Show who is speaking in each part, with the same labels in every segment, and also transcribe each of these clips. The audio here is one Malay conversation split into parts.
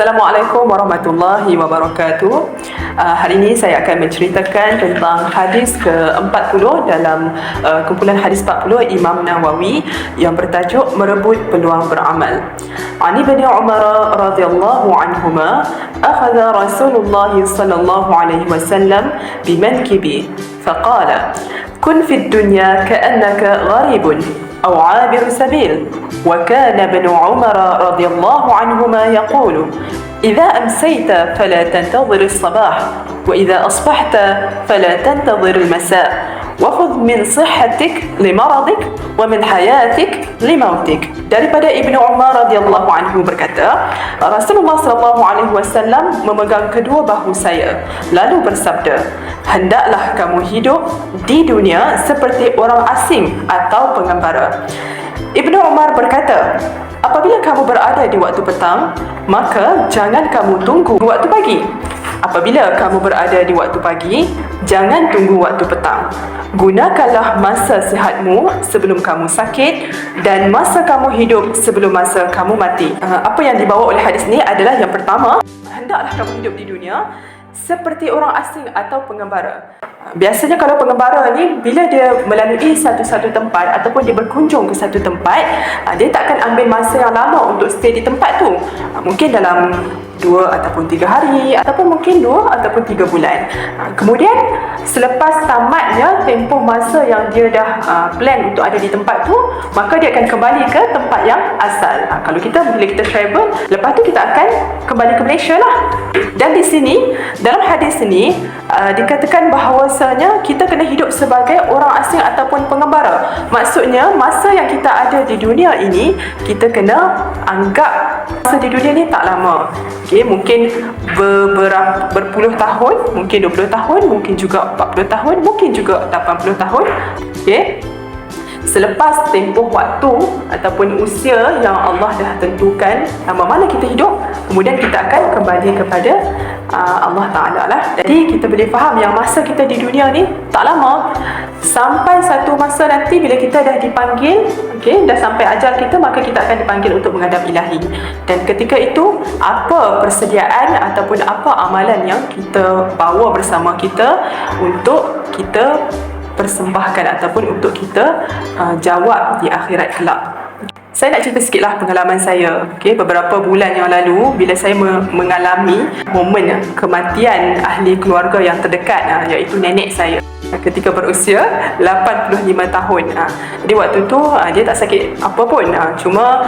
Speaker 1: Assalamualaikum warahmatullahi wabarakatuh. Hari ini saya akan menceritakan tentang hadis ke-40 dalam kumpulan hadis 40 Imam Nawawi yang bertajuk Merebut Peluang Beramal. Ani bin Umar radhiyallahu anhuma akhadha Rasulullah sallallahu alaihi wasallam bimankibi faqala kun fid dunya ka'annaka gharibun أو عابر سبيل وكان ابن عمر رضي الله عنهما يقول إذا أمسيت فلا تنتظر الصباح وإذا أصبحت فلا تنتظر المساء وخذ من صحتك لمرضك ومن حياتك لموتك. Daripada Ibnu Umar radhiyallahu anhu berkata, Rasulullah sallallahu alaihi wasallam memegang kedua bahu saya lalu bersabda, hendaklah kamu hidup di dunia seperti orang asing atau pengembara. Ibnu Umar berkata, apabila kamu berada di waktu petang, maka jangan kamu tunggu waktu pagi. Apabila kamu berada di waktu pagi, jangan tunggu waktu petang. Gunakanlah masa sihatmu sebelum kamu sakit dan masa kamu hidup sebelum masa kamu mati. Apa yang dibawa oleh hadis ini adalah yang pertama, hendaklah kamu hidup di dunia seperti orang asing atau pengembara. Biasanya kalau pengembara ni, bila dia melalui satu-satu tempat ataupun dia berkunjung ke satu tempat, dia tak akan ambil masa yang lama untuk stay di tempat tu. Mungkin dalam 2 ataupun 3 hari, ataupun mungkin 2 ataupun 3 bulan. Kemudian selepas tamatnya tempoh masa yang dia dah plan untuk ada di tempat tu, maka dia akan kembali ke tempat yang asal. Kalau bila kita travel, lepas tu kita akan kembali ke Malaysia lah. Dan di sini, dalam hadis ini dikatakan bahawasanya kita kena hidup sebagai orang asing ataupun pengembara. Maksudnya masa yang kita ada di dunia ini, kita kena anggap masa di dunia ni tak lama. Mungkin berpuluh tahun, mungkin 20 tahun, mungkin juga 40 tahun, mungkin juga 80 tahun. Selepas tempoh waktu ataupun usia yang Allah dah tentukan mana kita hidup, kemudian kita akan kembali kepada Allah Ta'ala lah. Jadi kita boleh faham yang masa kita di dunia ni tak lama. Sampai satu masa nanti bila kita dah dipanggil, dah sampai ajal kita, maka kita akan dipanggil untuk menghadap Ilahi. Dan ketika itu, apa persediaan ataupun apa amalan yang kita bawa bersama kita untuk kita persembahkan ataupun untuk kita jawab di akhirat kelak. Saya nak cerita sikitlah pengalaman saya. Beberapa bulan yang lalu, bila saya mengalami momen kematian ahli keluarga yang terdekat, iaitu nenek saya ketika berusia 85 tahun. Jadi waktu tu dia tak sakit apa pun, cuma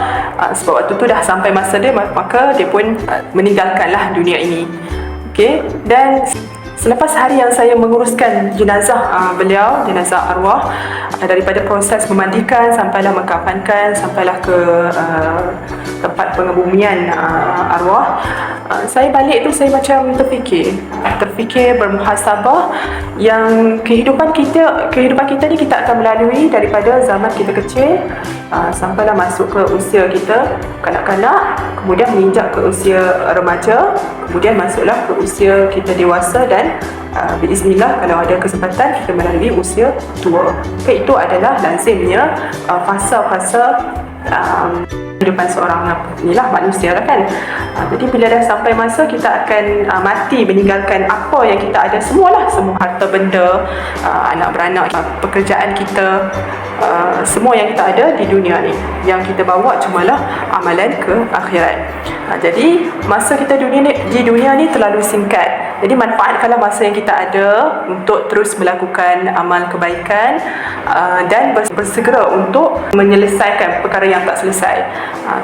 Speaker 1: sebab waktu tu dah sampai masa dia, maka dia pun meninggalkanlah dunia ini. Dan selepas hari yang saya menguruskan jenazah beliau, jenazah arwah, daripada proses memandikan sampailah mengkafankan, sampailah ke tempat pengebumian arwah, saya balik tu saya macam terfikir bermuhasabah yang kehidupan kita ni kita akan melalui daripada zaman kita kecil sampailah masuk ke usia kita kanak-kanak, kemudian menginjak ke usia remaja, kemudian masuklah ke usia kita dewasa dan biiznillah kalau ada kesempatan kita melalui usia tua. Itu adalah lazimnya fasa-fasa kehidupan seorang manusia lah kan. Jadi bila dah sampai masa kita akan mati, meninggalkan apa yang kita ada, semua harta benda, anak beranak, pekerjaan kita, semua yang kita ada di dunia ni. Yang kita bawa cumalah amalan ke akhirat. Jadi masa kita di dunia ni terlalu singkat. Jadi manfaatkanlah masa yang kita ada untuk terus melakukan amal kebaikan dan bersegera untuk menyelesaikan perkara yang tak selesai.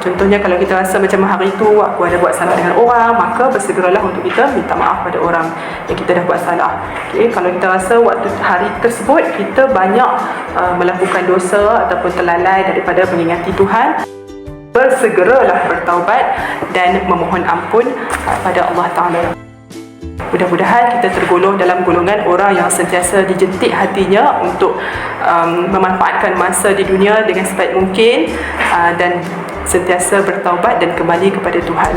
Speaker 1: Contohnya kalau kita rasa macam hari itu aku ada buat salah dengan orang, maka bersegeralah untuk kita minta maaf pada orang yang kita dah buat salah. Kalau kita rasa waktu hari tersebut kita banyak melakukan dosa ataupun terlalai daripada mengingati Tuhan, bersegeralah bertaubat dan memohon ampun pada Allah Ta'ala. Mudah-mudahan kita tergolong dalam golongan orang yang sentiasa dijentik hatinya untuk memanfaatkan masa di dunia dengan sebaik mungkin dan sentiasa bertaubat dan kembali kepada Tuhan.